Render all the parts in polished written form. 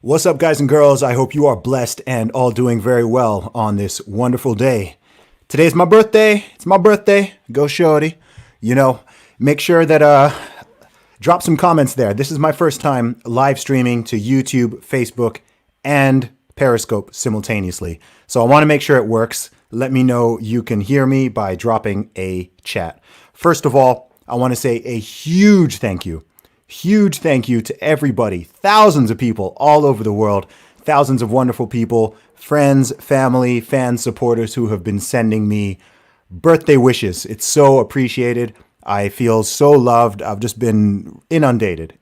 What's up, guys and girls? I hope you are blessed and all doing very well on this wonderful day. Today's my birthday. It's my birthday. Go shorty. You know, make sure that drop some comments there. This is my first time live streaming to YouTube, Facebook, and Periscope simultaneously. So I want to make sure it works. Let me know you can hear me by dropping a chat. First of all, I want to say a huge thank you. Huge thank you to everybody, thousands of people all over the world, thousands of wonderful people, friends, family, fans, supporters who have been sending me birthday wishes. It's so appreciated. I feel so loved. I've just been inundated.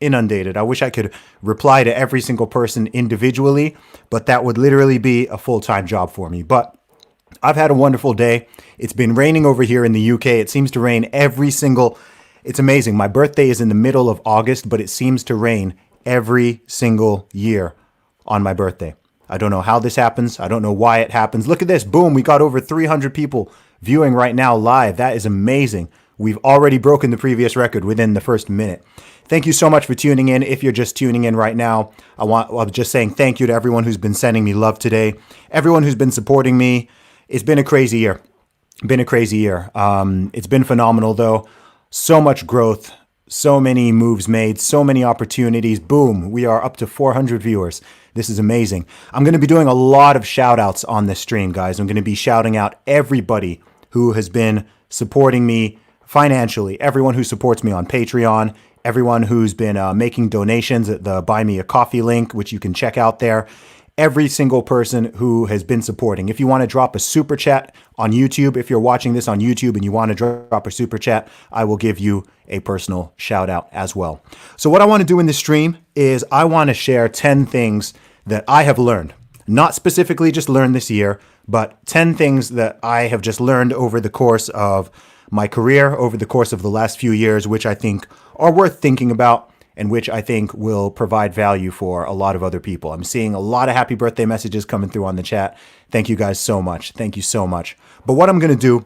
I wish I could reply to every single person individually, but that would literally be a full-time job for me. But I've had a wonderful day. It's been raining over here in the UK. It seems to rain It's amazing. My birthday is in the middle of August, but it seems to rain every single year on my birthday. I don't know how this happens. I don't know why it happens. Look at this. Boom. We got over 300 people viewing right now live. That is amazing. We've already broken the previous record within the first minute. Thank you so much for tuning in. If you're just tuning in right now, I'm just saying thank you to everyone who's been sending me love today. Everyone who's been supporting me. It's been a crazy year. It's been phenomenal though. So much growth, so many moves made, so many opportunities. Boom, we are up to 400 viewers. This is amazing. I'm going to be doing a lot of shout outs on this stream, guys. I'm going to be shouting out everybody who has been supporting me financially, everyone who supports me on Patreon, everyone who's been making donations at the Buy Me a Coffee link, which you can check out there. Every single person who has been supporting. If you want to drop a super chat on YouTube, if you're watching this on YouTube and you want to drop a super chat, I will give you a personal shout out as well. So what I want to do in this stream is I want to share 10 things that I have learned, not specifically just learned this year, but 10 things that I have just learned over the course of my career, over the course of the last few years, which I think are worth thinking about and which I think will provide value for a lot of other people. I'm seeing a lot of happy birthday messages coming through on the chat. Thank you guys so much. Thank you so much. But what I'm going to do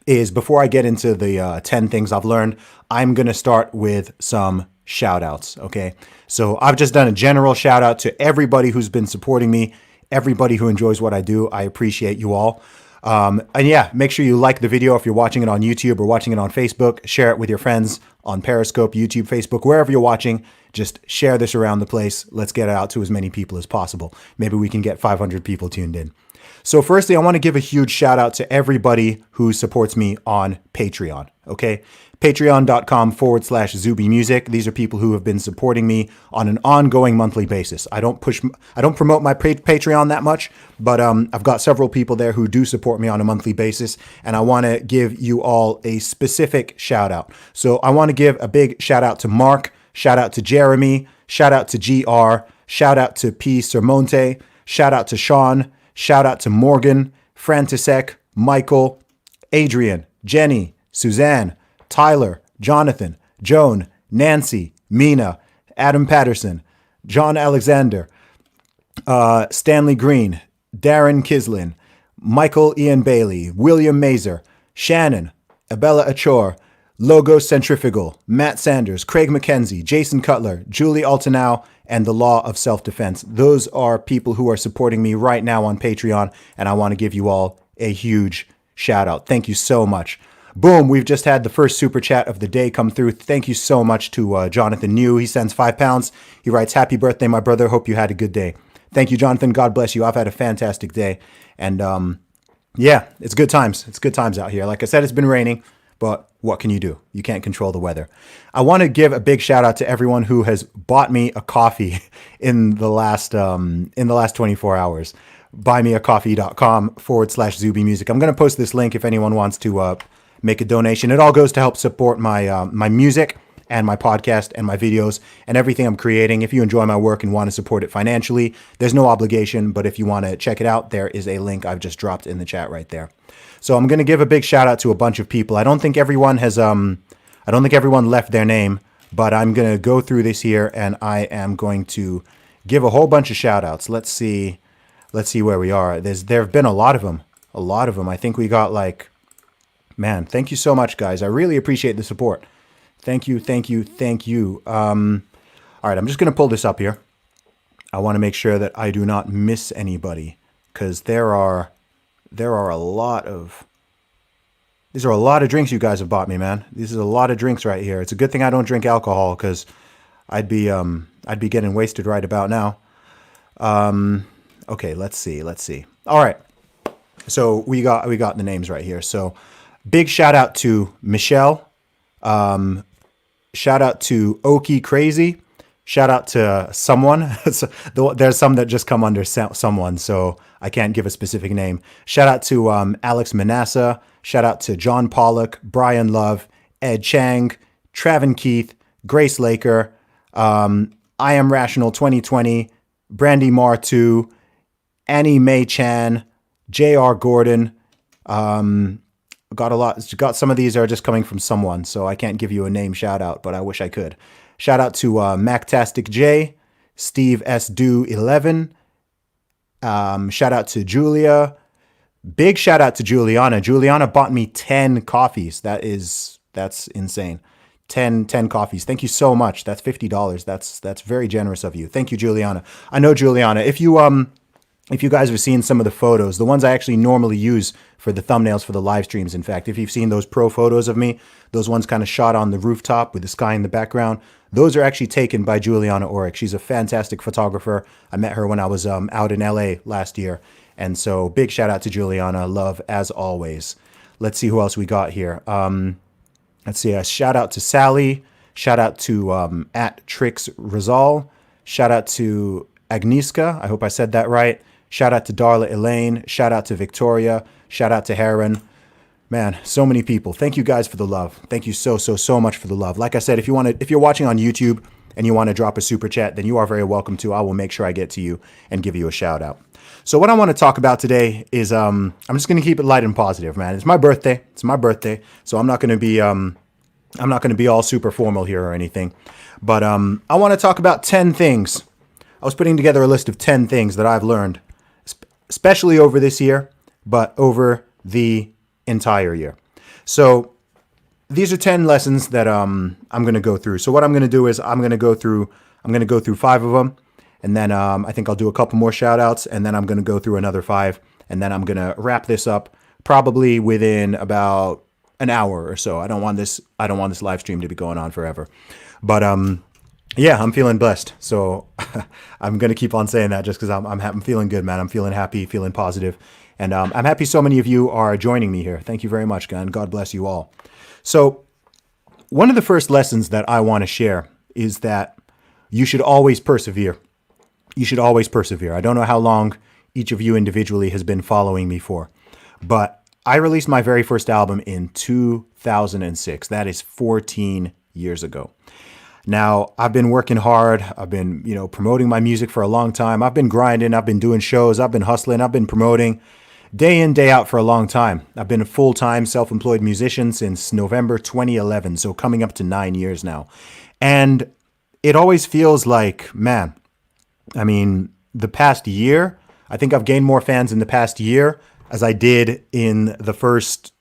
is, before I get into the 10 things I've learned, I'm going to start with some shout outs. Okay. So I've just done a general shout out to everybody who's been supporting me, everybody who enjoys what I do. I appreciate you all. And yeah, make sure you like the video if you're watching it on YouTube or watching it on Facebook. Share it with your friends on Periscope, YouTube, Facebook, wherever you're watching. Just share this around the place. Let's get it out to as many people as possible. Maybe we can get 500 people tuned in. So firstly, I want to give a huge shout out to everybody who supports me on Patreon. Okay. Patreon.com/Zuby Music. These are people who have been supporting me on an ongoing monthly basis. I don't promote my Patreon that much, but I've got several people there who do support me on a monthly basis, and I want to give you all a specific shout out. So I want to give a big shout out to Mark, shout out to Jeremy, shout out to GR, shout out to P. Sermonte, shout out to Sean, shout out to Morgan, Frantisek, Michael, Adrian, Jenny, Suzanne, Tyler, Jonathan, Joan, Nancy, Mina, Adam Patterson, John Alexander, Stanley Green, Darren Kislin, Michael Ian Bailey, William Mazer, Shannon, Abella Achor, Logo Centrifugal, Matt Sanders, Craig McKenzie, Jason Cutler, Julie Altanow, and The Law of Self-Defense. Those are people who are supporting me right now on Patreon, and I want to give you all a huge shout out. Thank you so much. Boom, we've just had the first super chat of the day come through. Thank you so much to Jonathan New. He sends £5. He writes, "Happy birthday, my brother. Hope you had a good day." Thank you, Jonathan. God bless you. I've had a fantastic day. And yeah, it's good times. It's good times out here. Like I said, it's been raining, but what can you do? You can't control the weather. I want to give a big shout out to everyone who has bought me a coffee in the last 24 hours. Buymeacoffee.com/Zuby Music. I'm going to post this link if anyone wants to make a donation. It all goes to help support my my music and my podcast and my videos and everything I'm creating. If you enjoy my work and want to support it financially, there's no obligation, but if you want to check it out, there is a link I've just dropped in the chat right there. So I'm going to give a big shout out to a bunch of people. I don't think everyone left their name, but I'm going to go through this here and I am going to give a whole bunch of shout outs. Let's see where we are. There have been a lot of them. I think we got like, man, thank you so much, guys. I really appreciate the support. Thank you. All right, I'm just going to pull this up here. I want to make sure that I do not miss anybody, because there are a lot of these are a lot of drinks you guys have bought me, man. These are a lot of drinks right here. It's a good thing I don't drink alcohol, because I'd be getting wasted right about now. Okay, let's see. All right. So we got the names right here. So big shout out to Michelle. Shout out to Okie Crazy. Shout out to someone. There's some that just come under someone, so I can't give a specific name. Shout out to Alex Manassa. Shout out to John Pollock, Brian Love, Ed Chang, Travin Keith, Grace Laker, I Am Rational 2020, Brandy Mar 2, Annie May Chan, J.R. Gordon. Got some of these are just coming from someone, so I can't give you a name shout out, but I wish I could. Shout out to Mactastic J, Steve S. Do 11. Shout out to Julia. Big shout out to Juliana. Juliana bought me 10 coffees. That's insane. 10 coffees. Thank you so much. That's $50. That's very generous of you. Thank you, Juliana. I know Juliana. If you guys have seen some of the photos, the ones I actually normally use for the thumbnails for the live streams, in fact, if you've seen those pro photos of me, those ones kind of shot on the rooftop with the sky in the background, those are actually taken by Juliana Oric. She's a fantastic photographer. I met her when I was out in LA last year. And so big shout out to Juliana. Love as always. Let's see who else we got here. Let's see. A shout out to Sally. Shout out to at Trix Rizal. Shout out to Agnieszka. I hope I said that right. Shout out to Darla Elaine. Shout out to Victoria. Shout out to Heron. Man, so many people. Thank you guys for the love. Thank you so much for the love. Like I said, if you're watching on YouTube and you want to drop a super chat, then you are very welcome to. I will make sure I get to you and give you a shout out. So what I want to talk about today is I'm just going to keep it light and positive, man. It's my birthday. So I'm not going to be all super formal here or anything. But I want to talk about 10 things. I was putting together a list of 10 things that I've learned, especially over this year, but over the entire year. So these are 10 lessons that I'm going to go through. So what I'm going to do is I'm going to go through 5 of them, and then I think I'll do a couple more shout outs, and then I'm going to go through another 5, and then I'm going to wrap this up probably within about an hour or so. I don't want this live stream to be going on forever. But yeah, I'm feeling blessed. So I'm going to keep on saying that just because I'm feeling good, man. I'm feeling happy, feeling positive. And I'm happy so many of you are joining me here. Thank you very much, and God bless you all. So one of the first lessons that I want to share is that you should always persevere. You should always persevere. I don't know how long each of you individually has been following me for, but I released my very first album in 2006. That is 14 years ago. Now, I've been working hard. I've been, promoting my music for a long time. I've been grinding. I've been doing shows. I've been hustling. I've been promoting day in, day out for a long time. I've been a full-time self-employed musician since November 2011, so coming up to 9 years now. And it always feels like, man, the past year, I think I've gained more fans in the past year as I did in the first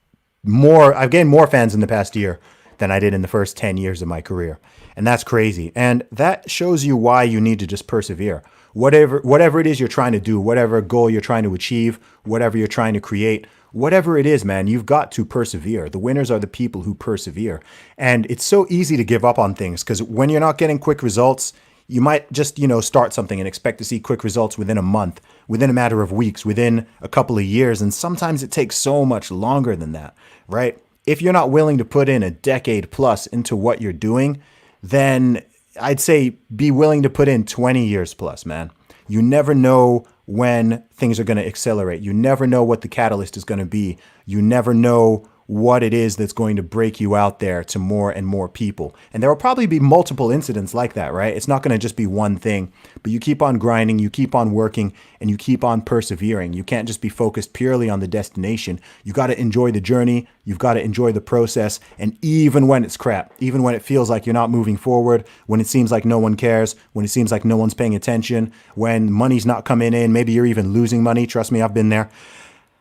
I've gained more fans in the past year than I did in the first 10 years of my career. And that's crazy. And that shows you why you need to just persevere. Whatever it is you're trying to do, whatever goal you're trying to achieve, whatever you're trying to create, whatever it is, man, you've got to persevere. The winners are the people who persevere. And it's so easy to give up on things because when you're not getting quick results, you might just, start something and expect to see quick results within a month, within a matter of weeks, within a couple of years. And sometimes it takes so much longer than that, right? If you're not willing to put in a decade plus into what you're doing, then I'd say be willing to put in 20 years plus, man. You never know when things are going to accelerate. You never know what the catalyst is going to be. You never know what it is that's going to break you out there to more and more people. And there will probably be multiple incidents like that, right? It's not going to just be one thing, but you keep on grinding, you keep on working, and you keep on persevering. You can't just be focused purely on the destination. You got to enjoy the journey. You've got to enjoy the process. And even when it's crap, even when it feels like you're not moving forward, when it seems like no one cares, when it seems like no one's paying attention, when money's not coming in, maybe you're even losing money. Trust me, I've been there.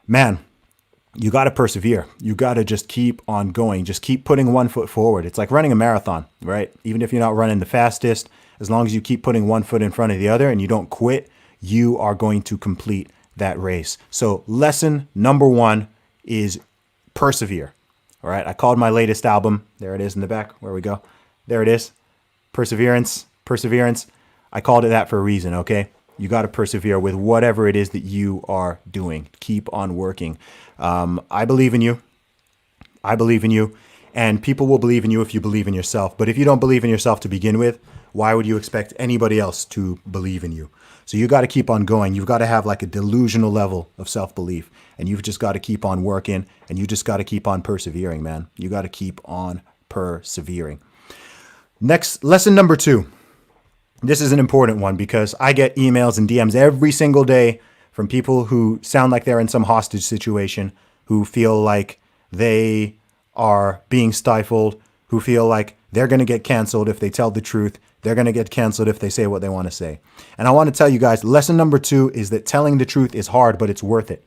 Man, you got to persevere. You got to just keep on going. Just keep putting one foot forward. It's like running a marathon, right? Even if you're not running the fastest, as long as you keep putting one foot in front of the other and you don't quit, you are going to complete that race. So lesson number one is persevere. All right. I called my latest album. There it is in the back. Where we go. There it is. Perseverance. I called it that for a reason. Okay. You got to persevere with whatever it is that you are doing. Keep on working. I believe in you. And people will believe in you if you believe in yourself. But if you don't believe in yourself to begin with, why would you expect anybody else to believe in you? So you got to keep on going. You've got to have like a delusional level of self-belief. And you've just got to keep on working. And you just got to keep on persevering, man. You got to keep on persevering. Next, lesson number 2. This is an important one because I get emails and DMs every single day from people who sound like they're in some hostage situation, who feel like they are being stifled, who feel like they're going to get canceled if they tell the truth. They're going to get canceled if they say what they want to say. And I want to tell you guys, lesson number 2 is that telling the truth is hard, but it's worth it,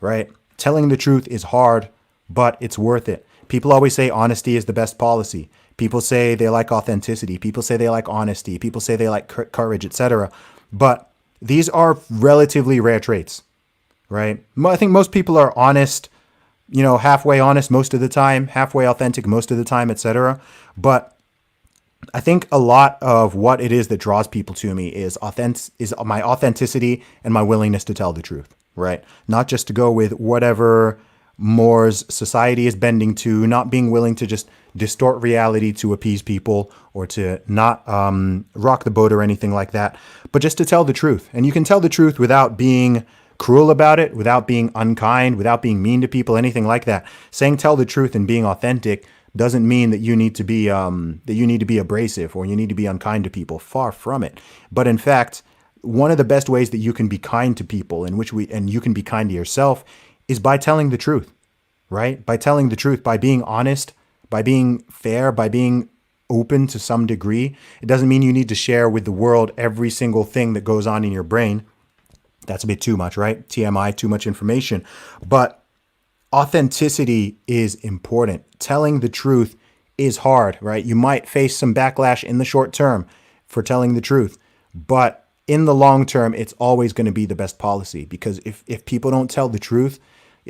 right? Telling the truth is hard, but it's worth it. People always say honesty is the best policy. People say they like authenticity. People say they like honesty. People say they like courage, etc. But these are relatively rare traits, right? I think most people are honest, halfway honest most of the time, halfway authentic most of the time, etc. But I think a lot of what it is that draws people to me is my authenticity and my willingness to tell the truth, right? Not just to go with whatever mores society is bending to, not being willing to just distort reality to appease people or to not rock the boat or anything like that, but just to tell the truth. And you can tell the truth without being cruel about it, without being unkind, without being mean to people, anything like that. Saying tell the truth and being authentic doesn't mean that you need to be abrasive or you need to be unkind to people. Far from it. But in fact, one of the best ways that you can be kind to people, and you can be kind to yourself, is by telling the truth, right? By telling the truth, by being honest, by being fair, by being open to some degree. It doesn't mean you need to share with the world every single thing that goes on in your brain. That's a bit too much, right? TMI, too much information. But authenticity is important. Telling the truth is hard, right? You might face some backlash in the short term for telling the truth, but in the long term, it's always going to be the best policy, because if people don't tell the truth,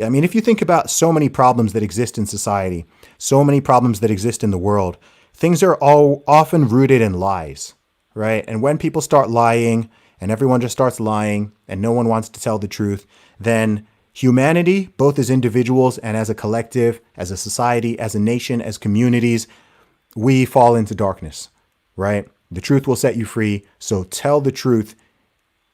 I mean, if you think about so many problems that exist in society, so many problems that exist in the world, things are all often rooted in lies, right? And when people start lying and everyone just starts lying and no one wants to tell the truth, then humanity, both as individuals and as a collective, as a society, as a nation, as communities, we fall into darkness, right? The truth will set you free. So tell the truth,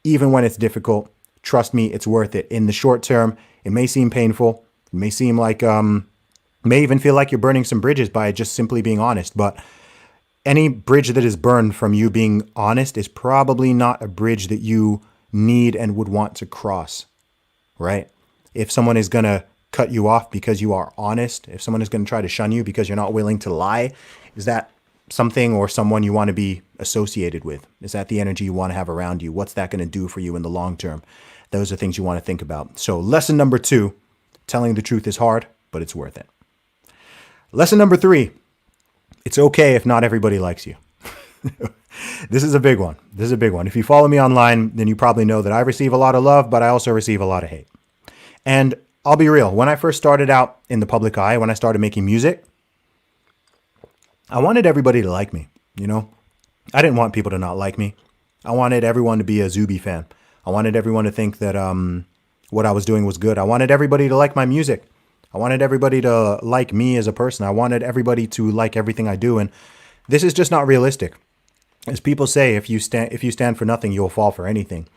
even when it's difficult. Trust me, it's worth it. In the short term, it may seem painful. It may seem like, may even feel like you're burning some bridges by just simply being honest. But any bridge that is burned from you being honest is probably not a bridge that you need and would want to cross, right? If someone is going to cut you off because you are honest, if someone is going to try to shun you because you're not willing to lie, is that something or someone you want to be associated with? Is that the energy you want to have around you? What's that going to do for you in the long term? Those are things you want to think about. So lesson number 2, telling the truth is hard, but it's worth it. Lesson number 3, it's okay if not everybody likes you. This is a big one. If you follow me online, then you probably know that I receive a lot of love, but I also receive a lot of hate. And I'll be real. When I first started out in the public eye, when I started making music, I wanted everybody to like me, I didn't want people to not like me. I wanted everyone to be a Zuby fan. I wanted everyone to think that what I was doing was good. I wanted everybody to like my music. I wanted everybody to like me as a person. I wanted everybody to like everything I do. And this is just not realistic. As people say, if you stand for nothing, you'll fall for anything.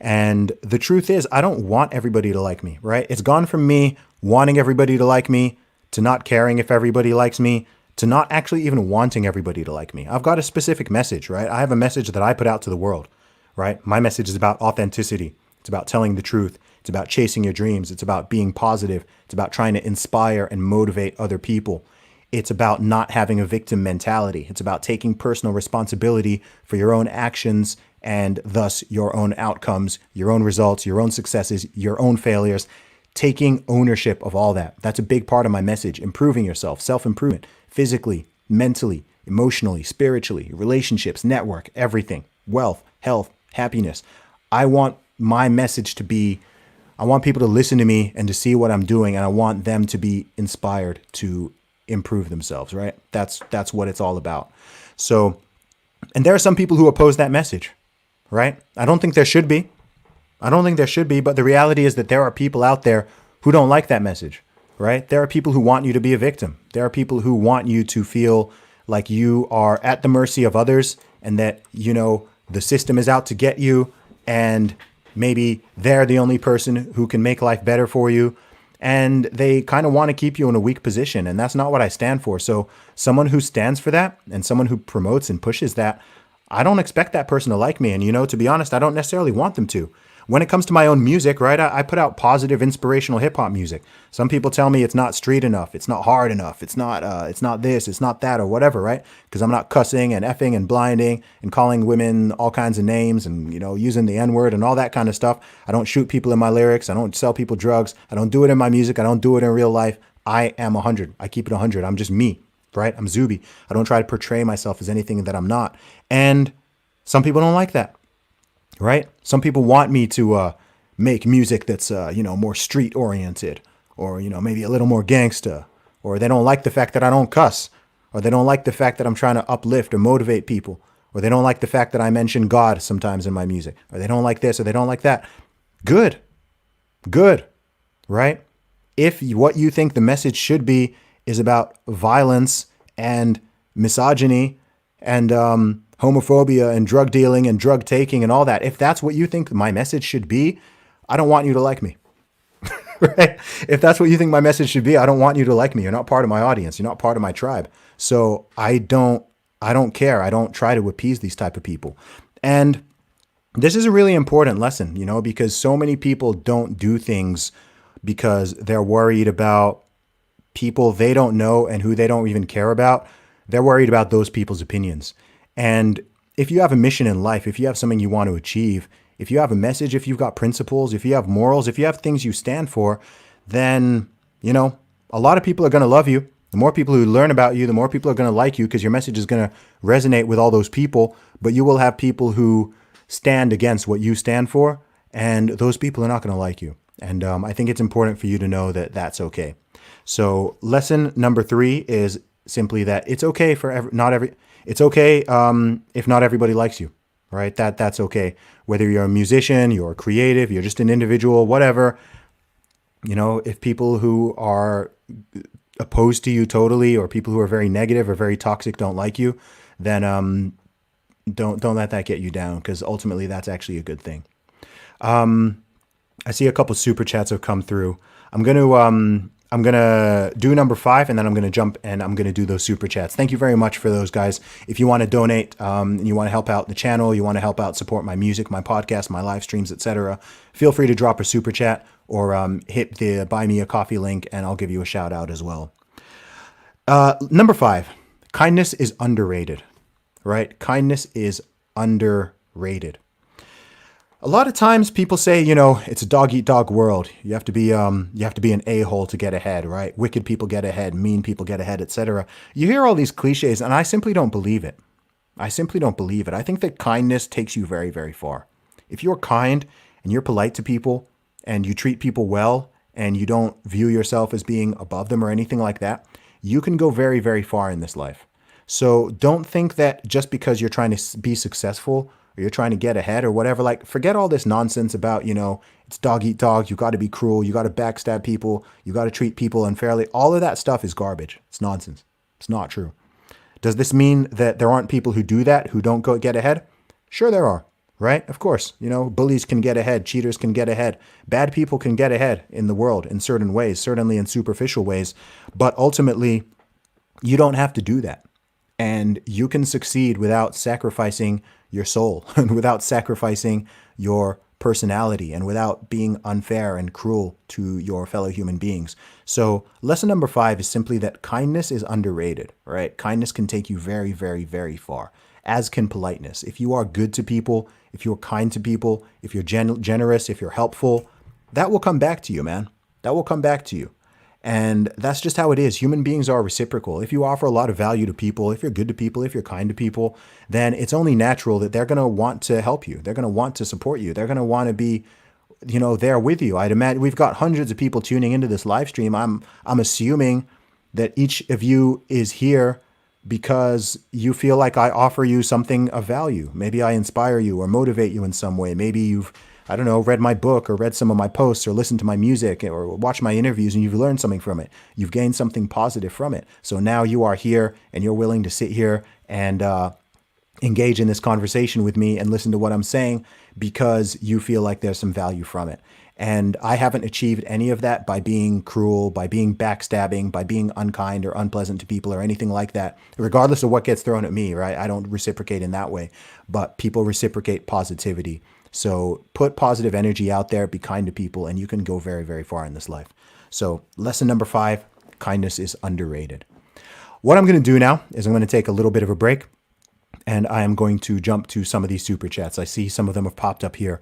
And the truth is, I don't want everybody to like me, right? It's gone from me wanting everybody to like me to not caring if everybody likes me to not actually even wanting everybody to like me. I've got a specific message, right? I have a message that I put out to the world, right? My message is about authenticity. It's about telling the truth. It's about chasing your dreams. It's about being positive. It's about trying to inspire and motivate other people. It's about not having a victim mentality. It's about taking personal responsibility for your own actions and thus your own outcomes, your own results, your own successes, your own failures, taking ownership of all that. That's a big part of my message. Improving yourself, self-improvement, physically, mentally, emotionally, spiritually, relationships, network, everything, wealth, health, happiness. I want my message to be, I want people to listen to me and to see what I'm doing, and I want them to be inspired to improve themselves, right? That's what it's all about. So, and there are some people who oppose that message, right? I don't think there should be. I don't think there should be, but the reality is that there are people out there who don't like that message, right? There are people who want you to be a victim. There are people who want you to feel like you are at the mercy of others and that, you know, the system is out to get you and maybe they're the only person who can make life better for you. And they kind of want to keep you in a weak position. And that's not what I stand for. So someone who stands for that and someone who promotes and pushes that, I don't expect that person to like me. And, you know, to be honest, I don't necessarily want them to. When it comes to my own music, right, I put out positive, inspirational hip hop music. Some people tell me it's not street enough, it's not hard enough, it's not this, it's not that, or whatever, right? Because I'm not cussing and effing and blinding and calling women all kinds of names and, you know, using the N-word and all that kind of stuff. I don't shoot people in my lyrics. I don't sell people drugs. I don't do it in my music. I don't do it in real life. I am 100. I keep it 100. I'm just me, right? I'm Zuby. I don't try to portray myself as anything that I'm not. And some people don't like that. Right? Some people want me to make music that's, you know, more street oriented or, you know, maybe a little more gangsta, or they don't like the fact that I don't cuss, or they don't like the fact that I'm trying to uplift or motivate people, or they don't like the fact that I mention God sometimes in my music, or they don't like this or they don't like that. Good. Good. Right? If what you think the message should be is about violence and misogyny and, homophobia and drug dealing and drug taking and all that, if that's what you think my message should be, I don't want you to like me. Right? If that's what you think my message should be, I don't want you to like me. You're not part of my audience. You're not part of my tribe. So I don't care. I don't try to appease these type of people. And this is a really important lesson, you know, because so many people don't do things because they're worried about people they don't know and who they don't even care about. They're worried about those people's opinions. And if you have a mission in life, if you have something you want to achieve, if you have a message, if you've got principles, if you have morals, if you have things you stand for, then, you know, a lot of people are going to love you. The more people who learn about you, the more people are going to like you because your message is going to resonate with all those people. But you will have people who stand against what you stand for, and those people are not going to like you. And I think it's important for you to know that that's okay. So lesson number 3 is simply that it's okay for it's okay if not everybody likes you, right? That's okay. Whether you're a musician, you're creative, you're just an individual, whatever. You know, if people who are opposed to you totally, or people who are very negative or very toxic don't like you, then don't let that get you down, because ultimately that's actually a good thing. I see a couple super chats have come through. I'm gonna do number 5, and then I'm gonna jump and I'm gonna do those super chats. Thank you very much for those, guys. If you want to donate, and you want to help out the channel, you want to help out support my music, my podcast, my live streams, etc., feel free to drop a super chat or hit the buy me a coffee link, and I'll give you a shout out as well. Number 5, kindness is underrated. Right? Kindness is underrated. A lot of times people say, you know, it's a dog eat dog world. You have to be an a-hole to get ahead, right? Wicked people get ahead, mean people get ahead, etc. You hear all these cliches, and I simply don't believe it. I think that kindness takes you very, very far. If you're kind and you're polite to people and you treat people well and you don't view yourself as being above them or anything like that, you can go very, very far in this life. So don't think that just because you're trying to be successful or you're trying to get ahead or whatever, like forget all this nonsense about, you know, it's dog eat dog. You got to be cruel. You got to backstab people. You got to treat people unfairly. All of that stuff is garbage. It's nonsense. It's not true. Does this mean that there aren't people who do that, who don't go get ahead? Sure there are, right? Of course, you know, bullies can get ahead. Cheaters can get ahead. Bad people can get ahead in the world in certain ways, certainly in superficial ways. But ultimately, you don't have to do that. And you can succeed without sacrificing your soul and without sacrificing your personality and without being unfair and cruel to your fellow human beings. So lesson number 5 is simply that kindness is underrated, right? Kindness can take you very, very, very far, as can politeness. If you are good to people, if you're kind to people, if you're generous, if you're helpful, that will come back to you, man. That will come back to you. And that's just how it is. Human beings are reciprocal. If you offer a lot of value to people, if you're good to people, if you're kind to people, then it's only natural that they're going to want to help you. They're going to want to support you. They're going to want to be, there with you. I'd imagine we've got hundreds of people tuning into this live stream. I'm assuming that each of you is here because you feel like I offer you something of value. Maybe I inspire you or motivate you in some way. Maybe you've, I don't know, read my book or read some of my posts or listened to my music or watched my interviews and you've learned something from it. You've gained something positive from it. So now you are here and you're willing to sit here and engage in this conversation with me and listen to what I'm saying because you feel like there's some value from it. And I haven't achieved any of that by being cruel, by being backstabbing, by being unkind or unpleasant to people or anything like that, regardless of what gets thrown at me, right? I don't reciprocate in that way, but people reciprocate positivity. So put positive energy out there, be kind to people, and you can go very, very far in this life. So lesson number 5, kindness is underrated. What I'm going to do now is I'm going to take a little bit of a break and I am going to jump to some of these super chats. I see some of them have popped up here.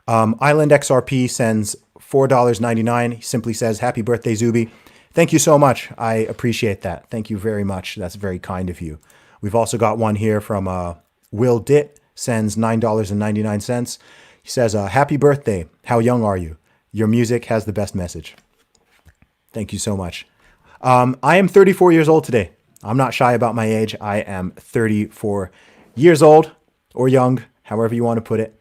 Island XRP sends $4.99. He simply says, "Happy birthday, Zuby." Thank you so much. I appreciate that. Thank you very much. That's very kind of you. We've also got one here from Will Ditt, sends $9.99. He says, "Happy birthday. How young are you? Your music has the best message." Thank you so much. I am 34 years old today. I'm not shy about my age. I am 34 years old or young, however you want to put it.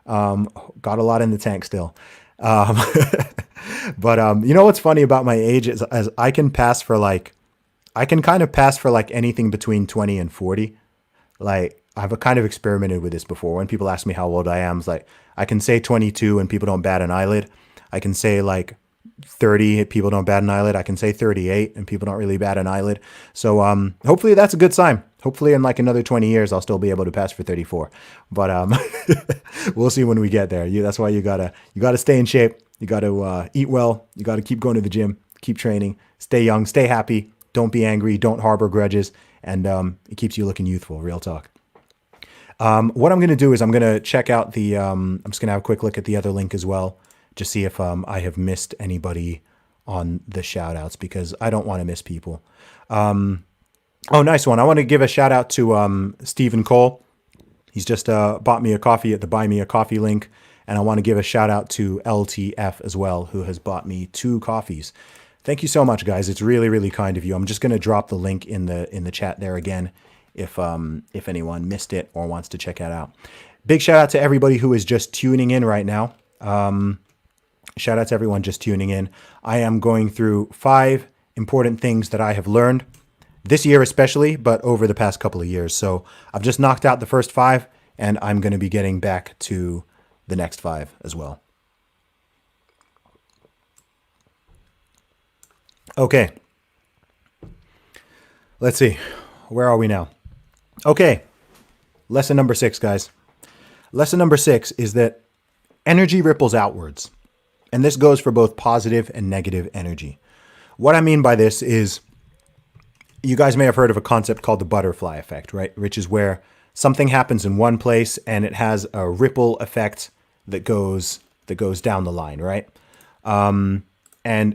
Got a lot in the tank still. But you know what's funny about my age is as I can kind of pass for like anything between 20 and 40. Like I've kind of experimented with this before. When people ask me how old I am, it's like I can say 22 and people don't bat an eyelid. I can say like 30, people don't bat an eyelid. I can say 38 and people don't really bat an eyelid. So hopefully that's a good sign. Hopefully in like another 20 years, I'll still be able to pass for 34. But we'll see when we get there. That's why you gotta stay in shape. You gotta eat well. You gotta keep going to the gym, keep training, stay young, stay happy. Don't be angry. Don't harbor grudges. And it keeps you looking youthful. Real talk. What I'm going to do is I'm going to check out the, I'm just going to have a quick look at the other link as well. Just see if I have missed anybody on the shout outs because I don't want to miss people. Oh, nice one. I want to give a shout out to Stephen Cole. He's just bought me a coffee at the Buy Me a Coffee link. And I want to give a shout out to LTF as well, who has bought me 2 coffees. Thank you so much, guys. It's really, really kind of you. I'm just going to drop the link in the chat there again if anyone missed it or wants to check that out. Big shout out to everybody who is just tuning in right now. Shout out to everyone just tuning in. I am going through 5 important things that I have learned this year especially, but over the past couple of years. So I've just knocked out the first 5 and I'm going to be getting back to the next 5 as well. Okay. Let's see. Where are we now? Okay. Lesson number 6, guys. Lesson number 6 is that energy ripples outwards. And this goes for both positive and negative energy. What I mean by this is you guys may have heard of a concept called the butterfly effect, right? Which is where something happens in one place and it has a ripple effect that goes down the line, right? And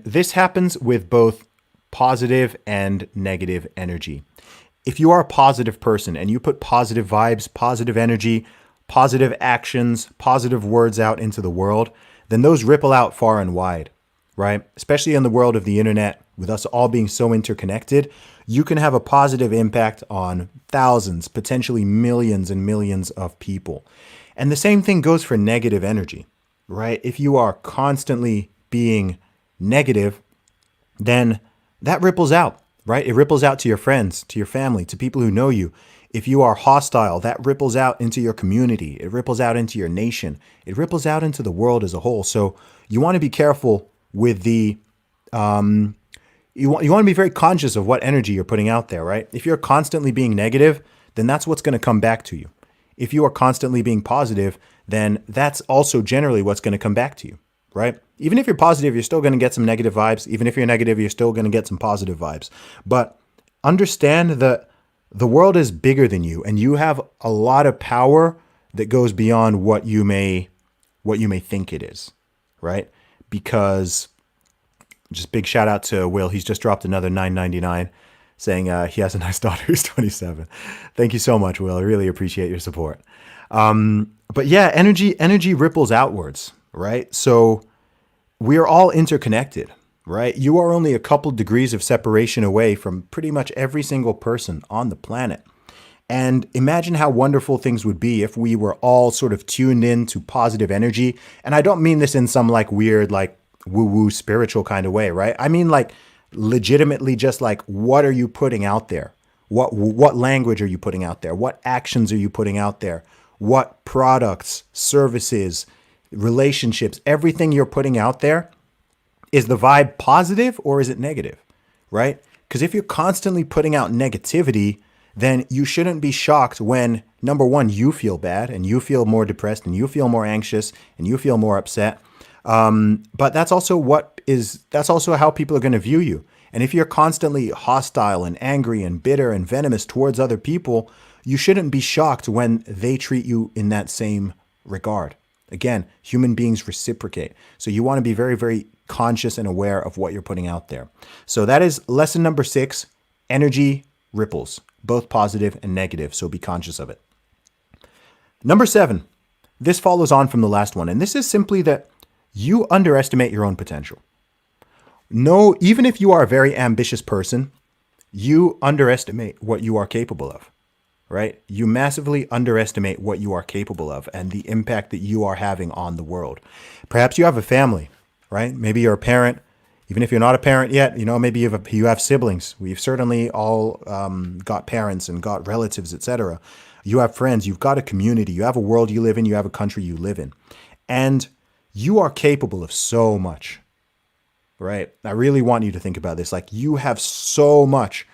this happens with both positive and negative energy. If you are a positive person and you put positive vibes, positive energy, positive actions, positive words out into the world, then those ripple out far and wide, right? Especially in the world of the internet, with us all being so interconnected, you can have a positive impact on thousands, potentially millions and millions of people. And the same thing goes for negative energy, right? If you are constantly being negative, then that ripples out, right? It ripples out to your friends, to your family, to people who know you. If you are hostile, that ripples out into your community. It ripples out into your nation. It ripples out into the world as a whole. So you want to be careful with the, you want to be very conscious of what energy you're putting out there, right? If you're constantly being negative, then that's what's going to come back to you. If you are constantly being positive, then that's also generally what's going to come back to you, right? Even if you're positive, you're still going to get some negative vibes. Even if you're negative, you're still going to get some positive vibes. But understand that the world is bigger than you, and you have a lot of power that goes beyond what you may think it is, right? Because Just big shout out to Will. He's just dropped another 9.99 saying he has a nice daughter who's 27. Thank you so much, Will. I really appreciate your support. But yeah, energy ripples outwards, right? So we are all interconnected, right? You are only a couple degrees of separation away from pretty much every single person on the planet. And imagine how wonderful things would be if we were all sort of tuned in to positive energy. And I don't mean this in some like weird, like woo-woo spiritual kind of way, right? I mean like legitimately just like, what are you putting out there? What language are you putting out there? What actions are you putting out there? What products, services, relationships, everything you're putting out there, is the vibe positive or is it negative, right? Because if you're constantly putting out negativity, then you shouldn't be shocked when, number one, you feel bad and you feel more depressed and you feel more anxious and you feel more upset. But that's also how people are going to view you. And if you're constantly hostile and angry and bitter and venomous towards other people, you shouldn't be shocked when they treat you in that same regard. Again, human beings reciprocate. So you want to be very, very conscious and aware of what you're putting out there. So that is lesson number 6, energy ripples, both positive and negative. So be conscious of it. Number 7, this follows on from the last one. And this is simply that you underestimate your own potential. No, even if you are a very ambitious person, you underestimate what you are capable of, right? You massively underestimate what you are capable of and the impact that you are having on the world. Perhaps you have a family, right? Maybe you're a parent. Even if you're not a parent yet, maybe you have siblings. We've certainly all got parents and got relatives, etc. You have friends. You've got a community. You have a world you live in. You have a country you live in. And you are capable of so much, right? I really want you to think about this. Like, you have so much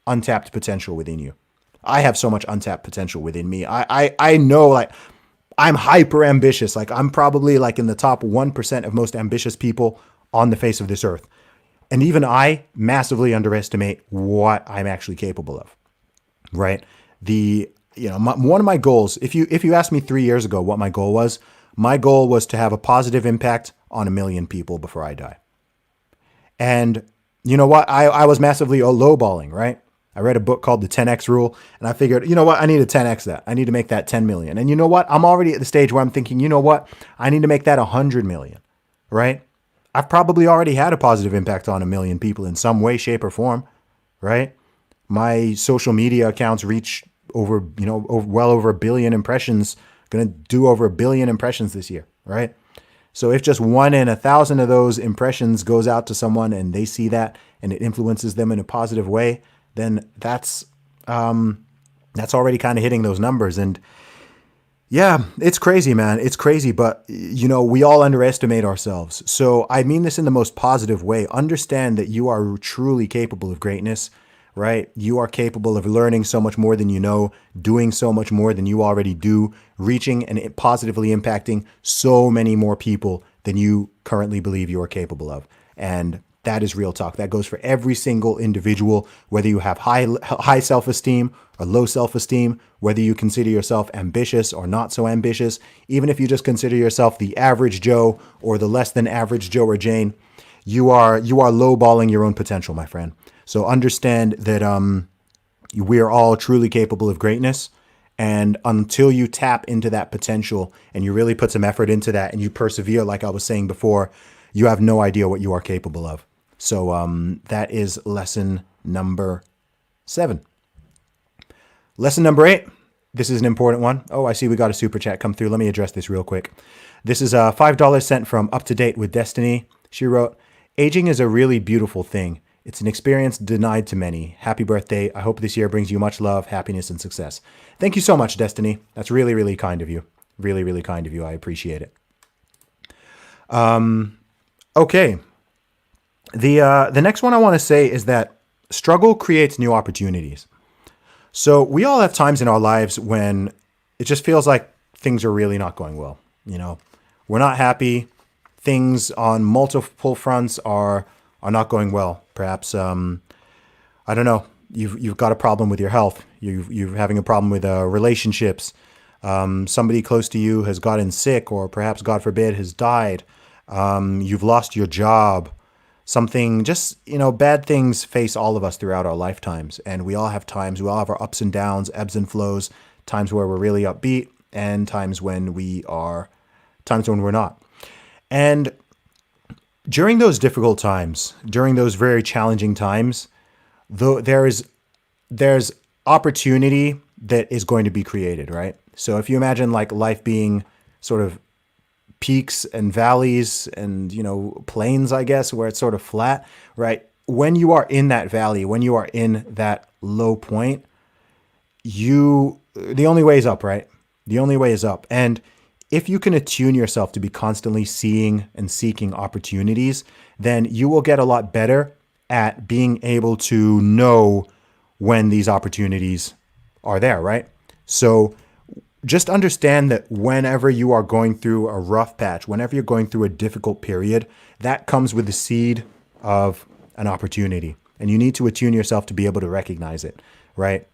untapped potential within you. I have so much untapped potential within me. I know, like, I'm hyper ambitious. Like, I'm probably like in the top 1% of most ambitious people on the face of this earth. And even I massively underestimate what I'm actually capable of, right? One of my goals, if you asked me 3 years ago what my goal was to have a positive impact on 1 million people before I die. And you know what? I was massively lowballing, right? I read a book called The 10X Rule, and I figured, you know what? I need to 10X that. I need to make that 10 million. And you know what? I'm already at the stage where I'm thinking, you know what? I need to make that 100 million, right? I've probably already had a positive impact on 1 million people in some way, shape, or form, right? My social media accounts reach well over 1 billion impressions, going to do over 1 billion impressions this year, right? So if just 1 in 1,000 of those impressions goes out to someone and they see that and it influences them in a positive way, then that's already kind of hitting those numbers. And yeah, it's crazy, man. It's crazy, but we all underestimate ourselves. So I mean this in the most positive way. Understand that you are truly capable of greatness, right? You are capable of learning so much more than you know, doing so much more than you already do, reaching and positively impacting so many more people than you currently believe you are capable of. And that is real talk. That goes for every single individual, whether you have high self-esteem or low self-esteem, whether you consider yourself ambitious or not so ambitious, even if you just consider yourself the average Joe or the less than average Joe or Jane, you are lowballing your own potential, my friend. So understand that we are all truly capable of greatness. And until you tap into that potential and you really put some effort into that and you persevere, like I was saying before, you have no idea what you are capable of. So that is lesson number 7. Lesson number 8. This is an important one. Oh, I see we got a super chat come through. Let me address this real quick. This is $5 sent from Up to Date with Destiny. She wrote, "Aging is a really beautiful thing. It's an experience denied to many. Happy birthday. I hope this year brings you much love, happiness, and success." Thank you so much, Destiny. That's really, really kind of you. Really, really kind of you. I appreciate it. Okay. The next one I want to say is that struggle creates new opportunities. So we all have times in our lives when it just feels like things are really not going well. We're not happy. Things on multiple fronts are not going well. Perhaps, I don't know, you've got a problem with your health. You're having a problem with relationships. Somebody close to you has gotten sick or perhaps, God forbid, has died. You've lost your job. something just, bad things face all of us throughout our lifetimes. And we all have times, we all have our ups and downs, ebbs and flows, times where we're really upbeat and times when we're not. And during those difficult times, during those very challenging times, though there's opportunity that is going to be created, right? So if you imagine like life being sort of peaks and valleys and, plains, I guess, where it's sort of flat, right? When you are in that valley, when you are in that low point, the only way is up, right? The only way is up. And if you can attune yourself to be constantly seeing and seeking opportunities, then you will get a lot better at being able to know when these opportunities are there, right? So just understand that whenever you are going through a rough patch, whenever you're going through a difficult period, that comes with the seed of an opportunity. And you need to attune yourself to be able to recognize it, right?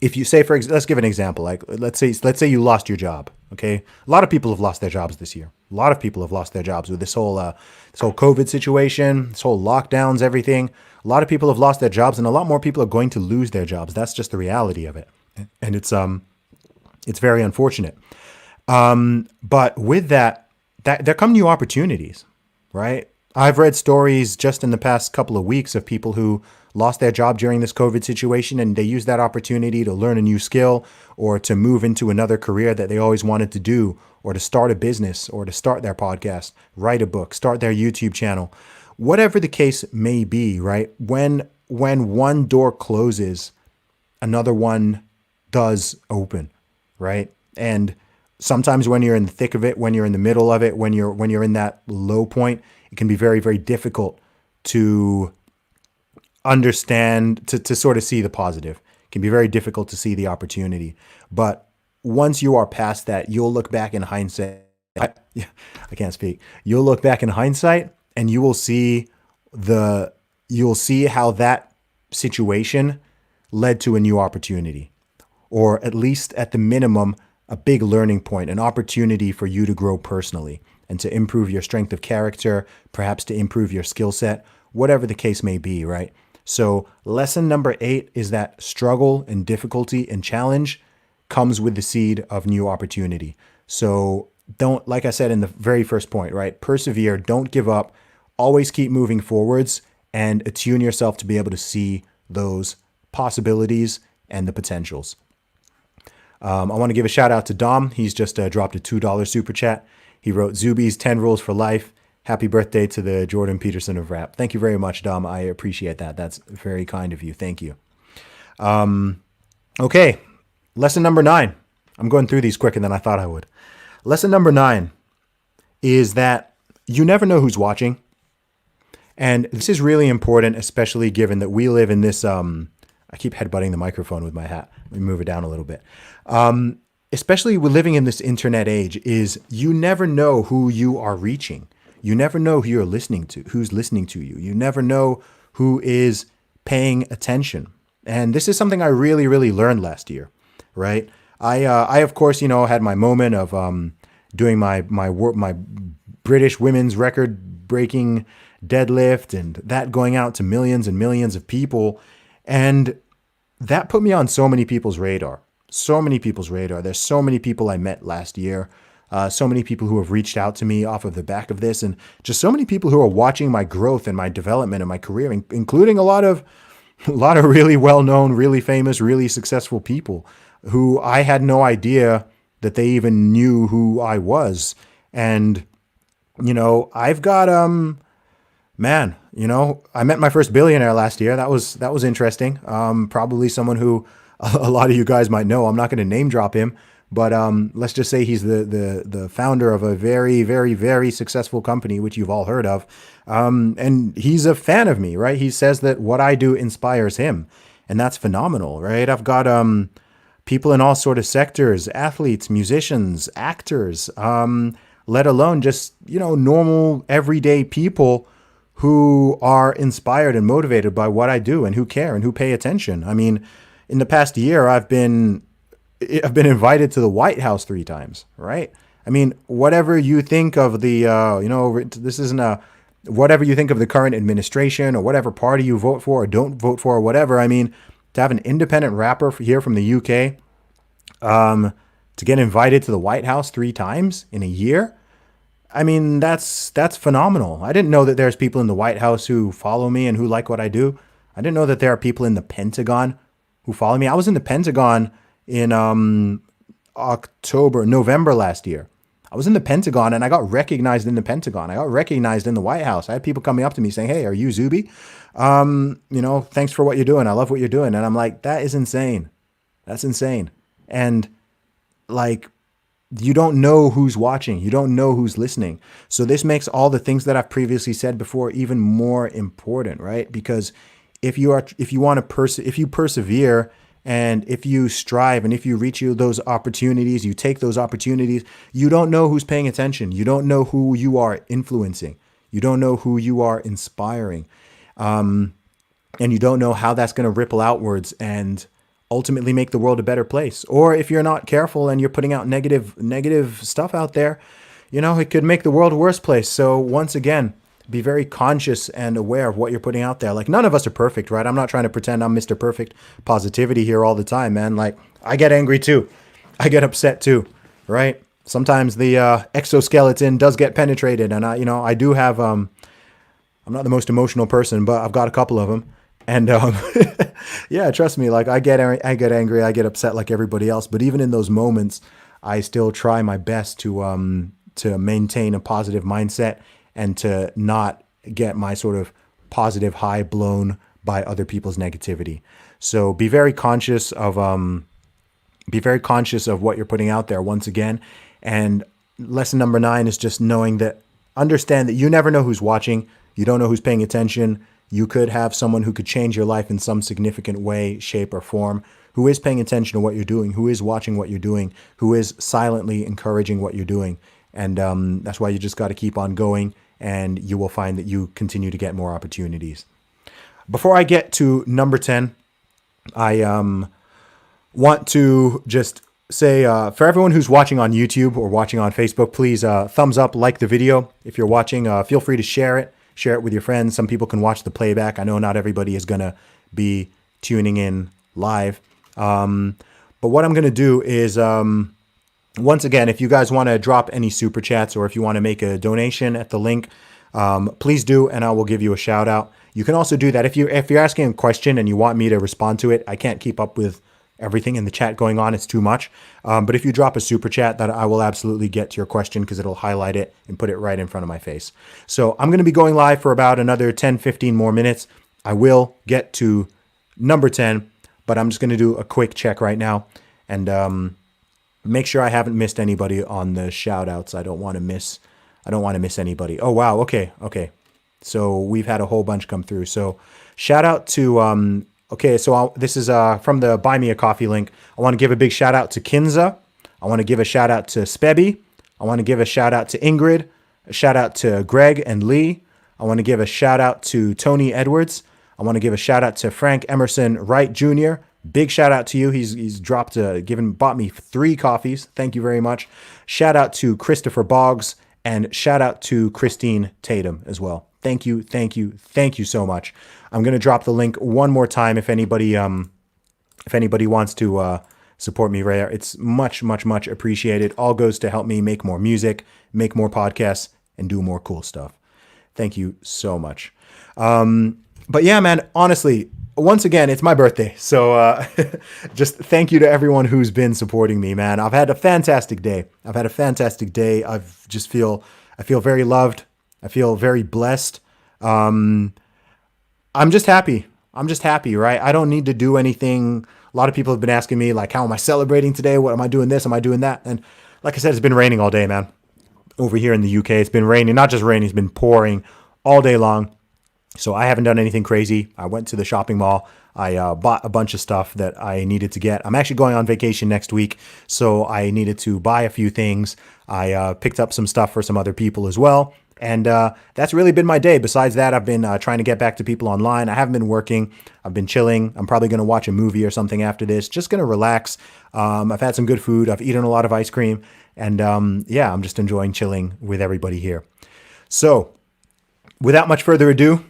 If you say, let's give an example. Like, let's say you lost your job. Okay. A lot of people have lost their jobs this year. A lot of people have lost their jobs with this whole COVID situation, this whole lockdowns, everything. A lot of people have lost their jobs, and a lot more people are going to lose their jobs. That's just the reality of it. And it's very unfortunate. But with that there come new opportunities, right? I've read stories just in the past couple of weeks of people who lost their job during this COVID situation, and they used that opportunity to learn a new skill or to move into another career that they always wanted to do, or to start a business, or to start their podcast, write a book, start their YouTube channel, whatever the case may be, right? When one door closes, another one does open, right? And sometimes when you're in the thick of it, when you're in the middle of it, when you're in that low point, it can be very, very difficult to understand, to sort of see the positive. It can be very difficult to see the opportunity. But once you are past that, you'll look back in hindsight. I can't speak. You'll look back in hindsight and you will see how that situation led to a new opportunity, or at least at the minimum, a big learning point, an opportunity for you to grow personally and to improve your strength of character, perhaps to improve your skill set, whatever the case may be, right? So lesson number 8 is that struggle and difficulty and challenge comes with the seed of new opportunity. So don't, like I said in the very first point, right? Persevere, don't give up, always keep moving forwards, and attune yourself to be able to see those possibilities and the potentials. I want to give a shout out to Dom. He's just dropped a $2 super chat. He wrote Zuby's 10 rules for life. Happy birthday to the Jordan Peterson of rap. Thank you very much, Dom. I appreciate that. That's very kind of you. Thank you. Okay. Lesson number 9. I'm going through these quicker than I thought I would. Lesson number 9 is that you never know who's watching. And this is really important, especially given that we live in this, I keep headbutting the microphone with my hat. Let me move it down a little bit. Especially with living in this internet age, is you never know who you are reaching. You never know who you're listening to, who's listening to you. You never know who is paying attention. And this is something I really, really learned last year, right? I of course, had my moment of doing my British women's record-breaking deadlift, and that going out to millions and millions of people. And that put me on so many people's radar. So many people's radar. There's so many people I met last year. So many people who have reached out to me off of the back of this, and just so many people who are watching my growth and my development and my career, including a lot of really well-known, really famous, really successful people who I had no idea that they even knew who I was. And, I've got, I met my first billionaire last year. That was interesting. Probably someone who a lot of you guys might know. I'm not going to name drop him, but let's just say he's the founder of a very, very, very successful company, which you've all heard of. And he's a fan of me, right? He says that what I do inspires him, and that's phenomenal, right? I've got people in all sort of sectors, athletes, musicians, actors, let alone just, normal everyday people who are inspired and motivated by what I do and who care and who pay attention. I mean, in the past year, I've been invited to the White House 3 times, right? I mean, whatever you think of the, this isn't whatever you think of the current administration or whatever party you vote for or don't vote for or whatever, I mean, to have an independent rapper here from the UK to get invited to the White House 3 times in a year, I mean, that's phenomenal. I didn't know that there's people in the White House who follow me and who like what I do. I didn't know that there are people in the Pentagon who follow me. I was in the Pentagon in November last year. I was in the Pentagon and I got recognized in the Pentagon. I got recognized in the White House. I had people coming up to me saying, "Hey, are you Zuby? Thanks for what you're doing. I love what you're doing." And I'm like, that is insane. That's insane. And like, you don't know who's watching. You don't know who's listening. So this makes all the things that I've previously said before even more important, right? Because if you persevere and if you strive and if you reach those opportunities, you take those opportunities, you don't know who's paying attention. You don't know who you are influencing. You don't know who you are inspiring. And you don't know how that's going to ripple outwards and ultimately make the world a better place. Or if you're not careful and you're putting out negative stuff out there, it could make the world a worse place. So once again, be very conscious and aware of what you're putting out there. Like, none of us are perfect, right? I'm not trying to pretend I'm Mr. Perfect Positivity here all the time, man. Like, I get angry too. I get upset too, right? Sometimes the exoskeleton does get penetrated, and I do have I'm not the most emotional person, but I've got a couple of them. And yeah, trust me, like I get angry, I get upset like everybody else. But even in those moments, I still try my best to maintain a positive mindset and to not get my sort of positive high blown by other people's negativity. So be very conscious of what you're putting out there once again. And lesson number 9 is just understand that you never know who's watching. You don't know who's paying attention. You could have someone who could change your life in some significant way, shape, or form, who is paying attention to what you're doing, who is watching what you're doing, who is silently encouraging what you're doing. And that's why you just got to keep on going, and you will find that you continue to get more opportunities. Before I get to number 10, I want to just say, for everyone who's watching on YouTube or watching on Facebook, please thumbs up, like the video. If you're watching, feel free to share it. Share it with your friends. Some people can watch the playback. I know not everybody is going to be tuning in live. But what I'm going to do is, once again, if you guys want to drop any super chats or if you want to make a donation at the link, please do, and I will give you a shout out. You can also do that if you're asking a question and you want me to respond to it. I can't keep up with everything in the chat going on. It's too much. But if you drop a super chat, that I will absolutely get to your question because it'll highlight it and put it right in front of my face. So I'm going to be going live for about another 10, 15 more minutes. I will get to number 10, but I'm just going to do a quick check right now and make sure I haven't missed anybody on the shout outs. I don't want to miss anybody. Oh, wow. Okay. So we've had a whole bunch come through. So shout out to, this is from the Buy Me a Coffee link. I want to give a big shout out to Kinza. I want to give a shout out to Spebby. I want to give a shout out to Ingrid. A shout out to Greg and Lee. I want to give a shout out to Tony Edwards. I want to give a shout out to Frank Emerson Wright Jr. Big shout out to you. He's bought me 3 coffees. Thank you very much. Shout out to Christopher Boggs and shout out to Christine Tatum as well. Thank you so much. I'm going to drop the link one more time if anybody wants to support me there. It's much appreciated. All goes to help me make more music, make more podcasts, and do more cool stuff. Thank you so much. But yeah, man, honestly, once again, it's my birthday. So just thank you to everyone who's been supporting me, man. I've had a fantastic day. I feel very loved. I feel very blessed. I'm just happy, right? I don't need to do anything. A lot of people have been asking me, like, how am I celebrating today? What am I doing this? Am I doing that? And like I said, it's been raining all day, man. Over here in the UK, it's been raining, not just raining, it's been pouring all day long. So I haven't done anything crazy. I went to the shopping mall. I bought a bunch of stuff that I needed to get. I'm actually going on vacation next week, so I needed to buy a few things. I picked up some stuff for some other people as well. And that's really been my day. Besides that, I've been trying to get back to people online. I haven't been working. I've been chilling. I'm probably going to watch a movie or something after this. Just going to relax. I've had some good food. I've eaten a lot of ice cream. And yeah, I'm just enjoying chilling with everybody here. So without much further ado,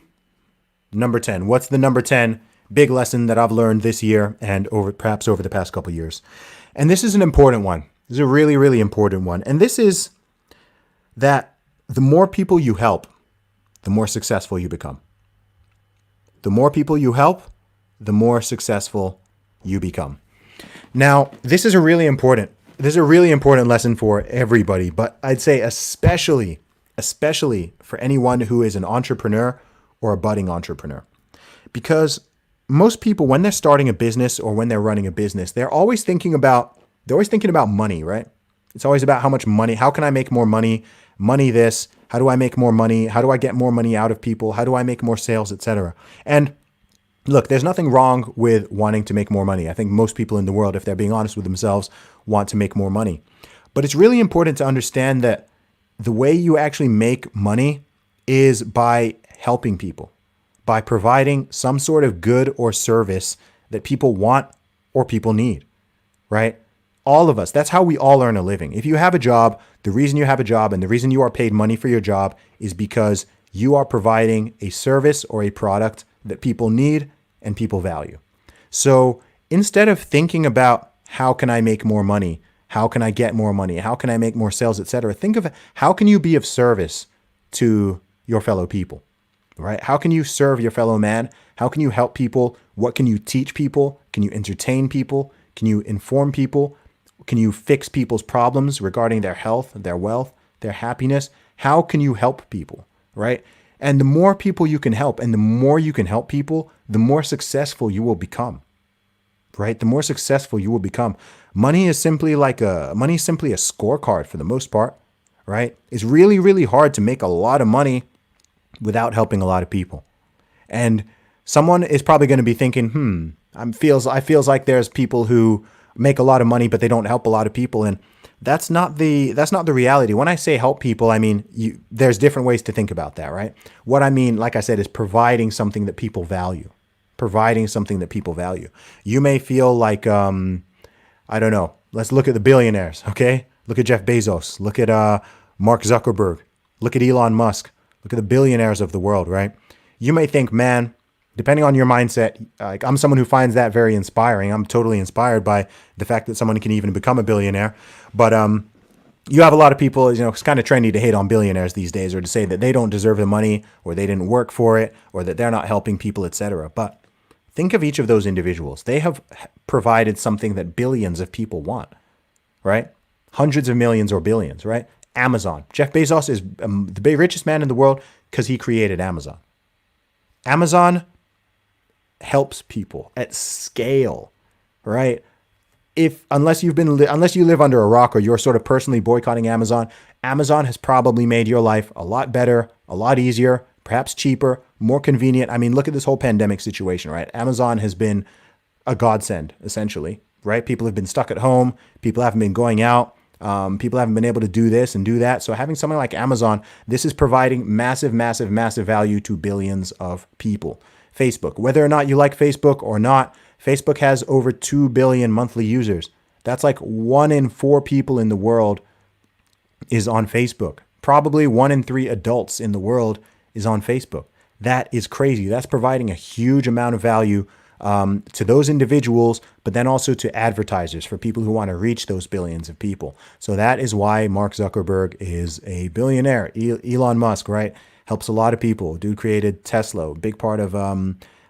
number 10. What's the number 10 big lesson that I've learned this year and perhaps over the past couple of years? And this is an important one. This is a really, really important one. And this is that the more people you help, the more successful you become. The more people you help, the more successful you become. Now, this is a really important lesson for everybody, but I'd say especially for anyone who is an entrepreneur or a budding entrepreneur. Because most people, when they're starting a business or when they're running a business, they're always thinking about money, right? It's always about how much money, how can I make more money? Money this, how do I make more money? How do I get more money out of people? How do I make more sales, etc.? And look, there's nothing wrong with wanting to make more money. I think most people in the world, if they're being honest with themselves, want to make more money. But it's really important to understand that the way you actually make money is by helping people, by providing some sort of good or service that people want or people need, right? All of us, that's how we all earn a living. If you have a job, the reason you have a job and the reason you are paid money for your job is because you are providing a service or a product that people need and people value. So instead of thinking about how can I make more money, how can I get more money, how can I make more sales, etc., think of how can you be of service to your fellow people, right? How can you serve your fellow man? How can you help people? What can you teach people? Can you entertain people? Can you inform people? Can you fix people's problems regarding their health, their wealth, their happiness? How can you help people, right? And the more people you can help and the more you can help people, the more successful you will become, right? The more successful you will become. Money is simply a scorecard for the most part, right? It's really, really hard to make a lot of money without helping a lot of people. And someone is probably going to be thinking, I feels like there's people who make a lot of money, but they don't help a lot of people. And that's not the reality. When I say help people, I mean, there's different ways to think about that, right? What I mean, like I said, is providing something that people value. You may feel like, I don't know, let's look at the billionaires, okay? Look at Jeff Bezos, look at Mark Zuckerberg, look at Elon Musk, look at the billionaires of the world, right? You may think, man, depending on your mindset, like I'm someone who finds that very inspiring. I'm totally inspired by the fact that someone can even become a billionaire. But you have a lot of people, it's kind of trendy to hate on billionaires these days or to say that they don't deserve the money or they didn't work for it or that they're not helping people, etc. But think of each of those individuals. They have provided something that billions of people want, right? Hundreds of millions or billions, right? Amazon. Jeff Bezos is the richest man in the world because he created Amazon. Amazon helps people at scale, right? Unless you live under a rock or you're sort of personally boycotting Amazon, Amazon has probably made your life a lot better, a lot easier, perhaps cheaper, more convenient. I mean, look at this whole pandemic situation, right? Amazon has been a godsend, essentially, right? People have been stuck at home. People haven't been going out. People haven't been able to do this and do that. So having something like Amazon, this is providing massive, massive, massive value to billions of people. Facebook, whether or not you like Facebook or not, Facebook has over 2 billion monthly users. That's like 1 in 4 people in the world is on Facebook. Probably 1 in 3 adults in the world is on Facebook. That is crazy. That's providing a huge amount of value to those individuals, but then also to advertisers, for people who want to reach those billions of people. So that is why Mark Zuckerberg is a billionaire. Elon Musk, right? Helps a lot of people. Dude created Tesla, a big part of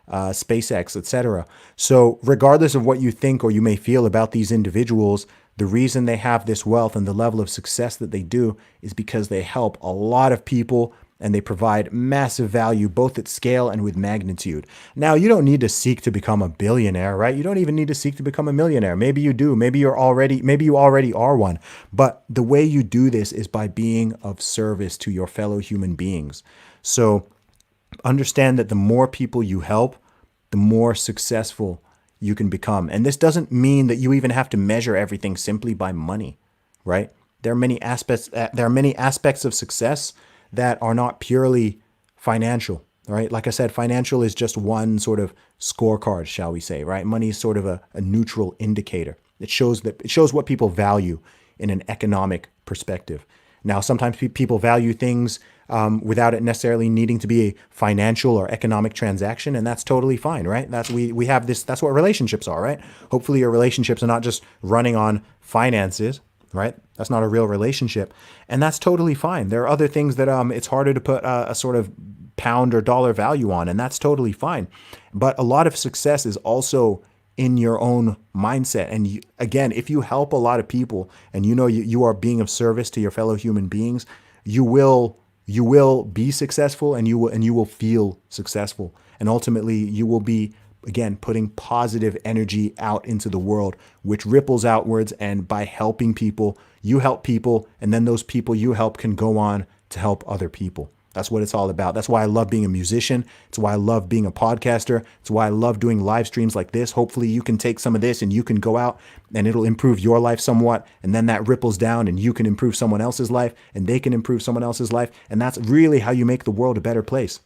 SpaceX, etc. So regardless of what you think or you may feel about these individuals, the reason they have this wealth and the level of success that they do is because they help a lot of people and they provide massive value both at scale and with magnitude. Now, you don't need to seek to become a billionaire, right? You don't even need to seek to become a millionaire. Maybe you do. Maybe you already are one. But the way you do this is by being of service to your fellow human beings. So understand that the more people you help, the more successful you can become. And this doesn't mean that you even have to measure everything simply by money, right? There are many aspects of success that are not purely financial, right? Like I said, financial is just one sort of scorecard, shall we say, right? Money is sort of a neutral indicator. It shows what people value in an economic perspective. Now, sometimes people value things without it necessarily needing to be a financial or economic transaction, and that's totally fine, right? We have this. That's what relationships are, right? Hopefully, your relationships are not just running on finances, right? That's not a real relationship, and that's totally fine. There are other things that it's harder to put a sort of pound or dollar value on, and that's totally fine. But a lot of success is also in your own mindset. And again, if you help a lot of people and you are being of service to your fellow human beings, you will be successful, and you will feel successful. And ultimately you will be, again, putting positive energy out into the world, which ripples outwards. And by helping people, you help people, and then those people you help can go on to help other people. That's what it's all about. That's why I love being a musician. It's why I love being a podcaster. It's why I love doing live streams like this. Hopefully you can take some of this and you can go out and it'll improve your life somewhat. And then that ripples down and you can improve someone else's life and they can improve someone else's life. And that's really how you make the world a better place.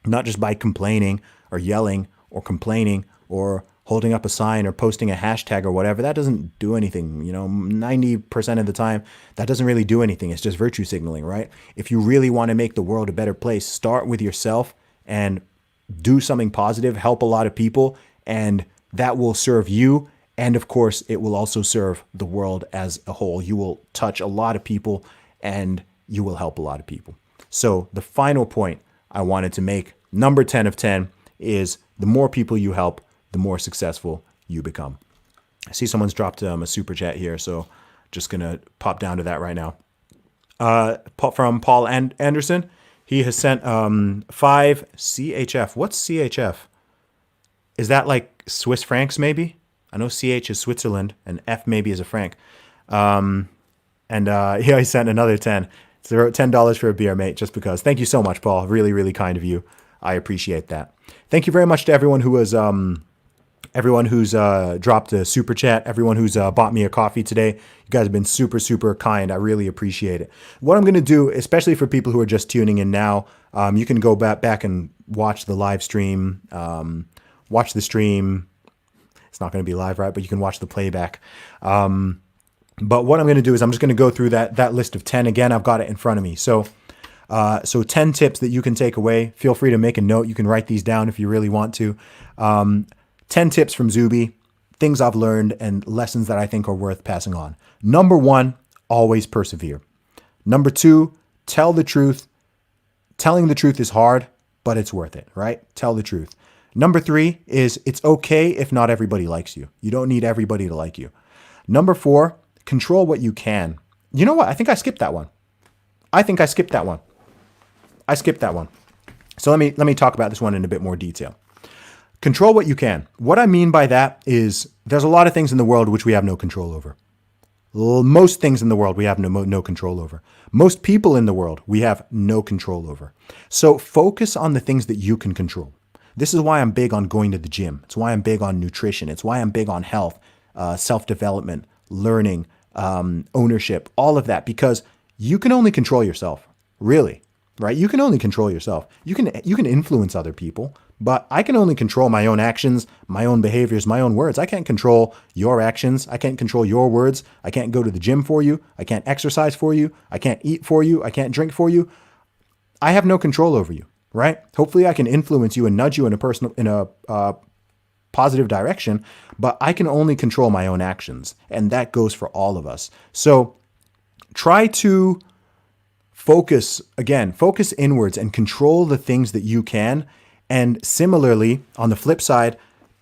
Not just by complaining or yelling or complaining or holding up a sign or posting a hashtag or whatever. That doesn't do anything. 90% of the time, that doesn't really do anything. It's just virtue signaling, right? If you really want to make the world a better place, start with yourself and do something positive, help a lot of people, and that will serve you. And of course, it will also serve the world as a whole. You will touch a lot of people and you will help a lot of people. So the final point I wanted to make, number 10 of 10, is the more people you help, the more successful you become. I see someone's dropped a super chat here, so just going to pop down to that right now. From Paul Anderson, he has sent 5 CHF. What's CHF? Is that like Swiss francs maybe? I know CH is Switzerland and F maybe is a franc. And he sent another 10. So $10 for a beer, mate, just because. Thank you so much, Paul. Really, really kind of you. I appreciate that. Thank you very much to everyone who was... everyone who's dropped a super chat, everyone who's bought me a coffee today. You guys have been super, super kind. I really appreciate it. What I'm going to do, especially for people who are just tuning in now, you can go back and watch the live stream, watch the stream. It's not going to be live, right? But you can watch the playback. But what I'm going to do is I'm just going to go through that list of 10 again. I've got it in front of me. So 10 tips that you can take away. Feel free to make a note. You can write these down if you really want to. 10 tips from Zuby, things I've learned and lessons that I think are worth passing on. Number 1, always persevere. Number 2, tell the truth. Telling the truth is hard, but it's worth it, right? Tell the truth. Number 3 is it's okay if not everybody likes you. You don't need everybody to like you. Number 4, control what you can. You know what? I think I skipped that one. I skipped that one. So let me talk about this one in a bit more detail. Control what you can. What I mean by that is there's a lot of things in the world which we have no control over. Most things in the world we have no control over. Most people in the world we have no control over. So focus on the things that you can control. This is why I'm big on going to the gym. It's why I'm big on nutrition. It's why I'm big on health, self-development, learning, ownership, all of that, because you can only control yourself, really, right? You can only control yourself. You can influence other people, but I can only control my own actions, my own behaviors, my own words. I can't control your actions. I can't control your words. I can't go to the gym for you. I can't exercise for you. I can't eat for you. I can't drink for you. I have no control over you, right? Hopefully I can influence you and nudge you in a positive direction, but I can only control my own actions. And that goes for all of us. So try to focus inwards and control the things that you can. And similarly, on the flip side,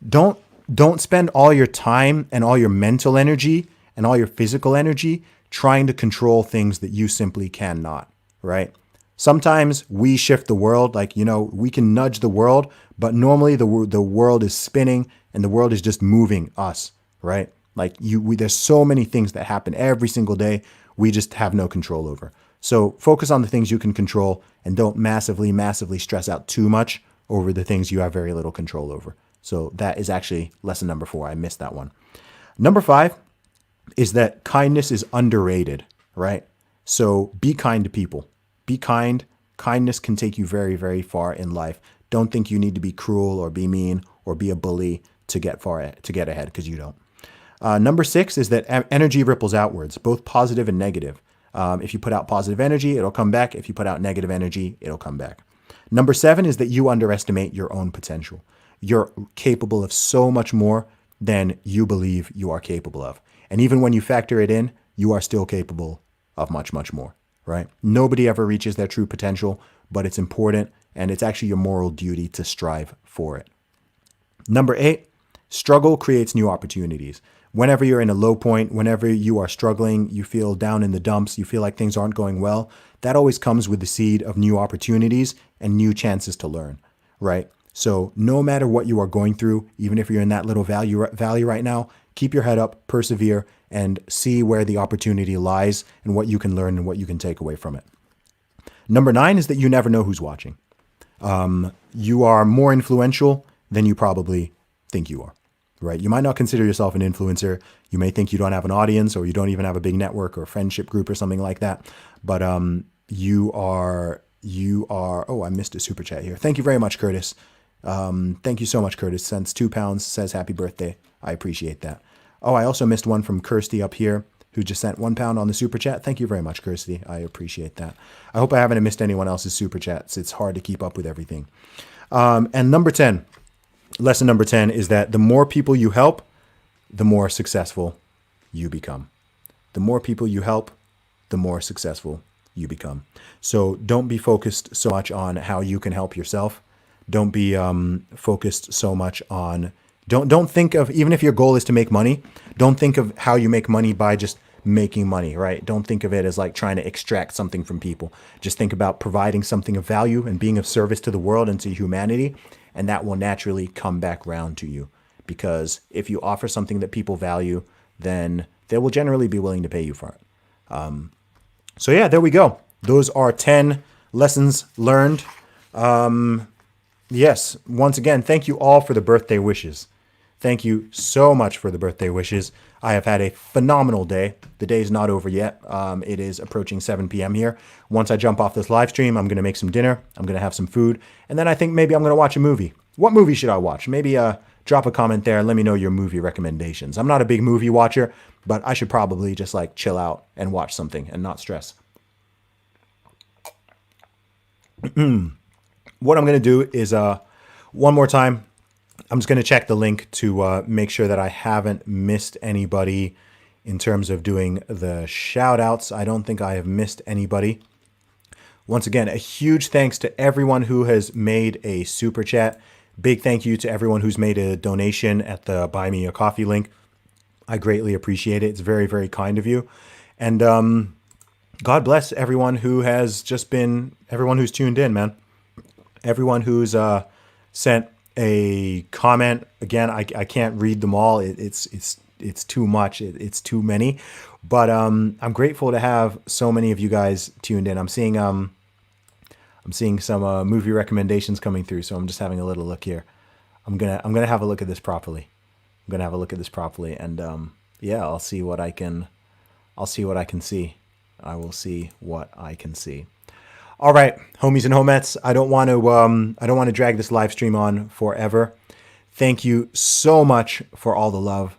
don't spend all your time and all your mental energy and all your physical energy trying to control things that you simply cannot, right? Sometimes we shift the world, we can nudge the world, but normally the world is spinning and the world is just moving us, right? There's so many things that happen every single day we just have no control over. So focus on the things you can control and don't massively, massively stress out too much over the things you have very little control over. So that is actually lesson number 4. I missed that one. Number 5 is that kindness is underrated, right? So be kind to people. Be kind. Kindness can take you very, very far in life. Don't think you need to be cruel or be mean or be a bully to get ahead, because you don't. Number 6 is that energy ripples outwards, both positive and negative. If you put out positive energy, it'll come back. If you put out negative energy, it'll come back. Number 7 is that you underestimate your own potential. You're capable of so much more than you believe you are capable of. And even when you factor it in, you are still capable of much, much more, right? Nobody ever reaches their true potential, but it's important and it's actually your moral duty to strive for it. Number 8, struggle creates new opportunities. Whenever you're in a low point, whenever you are struggling, you feel down in the dumps, you feel like things aren't going well, that always comes with the seed of new opportunities and new chances to learn, right? So no matter what you are going through, even if you're in that little valley right now, keep your head up, persevere, and see where the opportunity lies and what you can learn and what you can take away from it. Number 9 is that you never know who's watching. You are more influential than you probably think you are, right? You might not consider yourself an influencer. You may think you don't have an audience or you don't even have a big network or friendship group or something like that. But you are, oh, I missed a super chat here. Thank you very much, Curtis. Thank you so much, Curtis. Sends £2, says happy birthday. I appreciate that. Oh, I also missed one from Kirsty up here, who just sent £1 on the super chat. Thank you very much, Kirsty. I appreciate that. I hope I haven't missed anyone else's super chats. It's hard to keep up with everything. And number 10, lesson number 10 is that the more people you help, the more successful you become. The more people you help, the more successful you become. So don't be focused so much on how you can help yourself. Don't be focused so much on, don't think of, even if your goal is to make money, don't think of how you make money by just making money, right? Don't think of it as like trying to extract something from people. Just think about providing something of value and being of service to the world and to humanity. And that will naturally come back round to you. Because if you offer something that people value, then they will generally be willing to pay you for it. So yeah, there we go. Those are 10 lessons learned. Yes, once again, thank you all for the birthday wishes. Thank you so much for the birthday wishes. I have had a phenomenal day. The day is not over yet. It is approaching 7 p.m. here. Once I jump off this live stream, I'm going to make some dinner. I'm going to have some food. And then I think maybe I'm going to watch a movie. What movie should I watch? Maybe drop a comment there and let me know your movie recommendations. I'm not a big movie watcher, but I should probably just like chill out and watch something and not stress. What I'm going to do is one more time, I'm just going to check the link to make sure that I haven't missed anybody in terms of doing the shout outs. I don't think I have missed anybody. Once again, a huge thanks to everyone who has made a super chat. Big thank you to everyone who's made a donation at the Buy Me a Coffee link. I greatly appreciate it. It's very, very kind of you. And God bless everyone who has just been, everyone who's tuned in, man. Everyone who's sent a comment. Again, I can't read them all. It's too much. It's too many. But I'm grateful to have so many of you guys tuned in. I'm seeing some movie recommendations coming through, so I'm just having a little look here. I'm gonna have a look at this properly. And yeah, I'll see what I can see. I will see what I can see. All right, homies and homettes, I don't want to drag this live stream on forever. Thank you so much for all the love.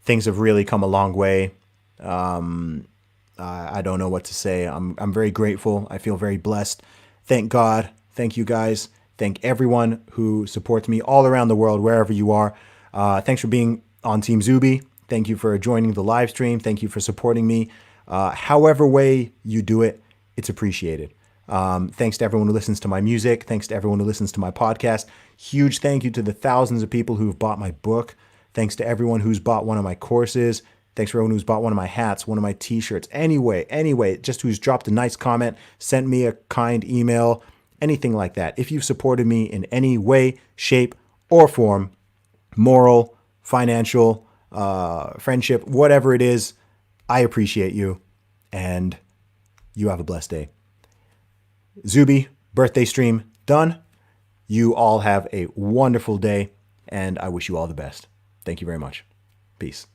Things have really come a long way. I don't know what to say. I'm very grateful. I feel very blessed. Thank God. Thank you guys. Thank everyone who supports me all around the world, wherever you are. Thanks for being on Team Zuby. Thank you for joining the live stream. Thank you for supporting me. However way you do it, it's appreciated. Thanks to everyone who listens to my music. Thanks to everyone who listens to my podcast. Huge thank you to the thousands of people who've bought my book. Thanks to everyone who's bought one of my courses. Thanks for everyone who's bought one of my hats, one of my t-shirts. Anyway, just who's dropped a nice comment, sent me a kind email, anything like that. If you've supported me in any way, shape, or form, moral, financial, friendship, whatever it is, I appreciate you. And you have a blessed day. Zuby, birthday stream done. You all have a wonderful day, and I wish you all the best. Thank you very much. Peace.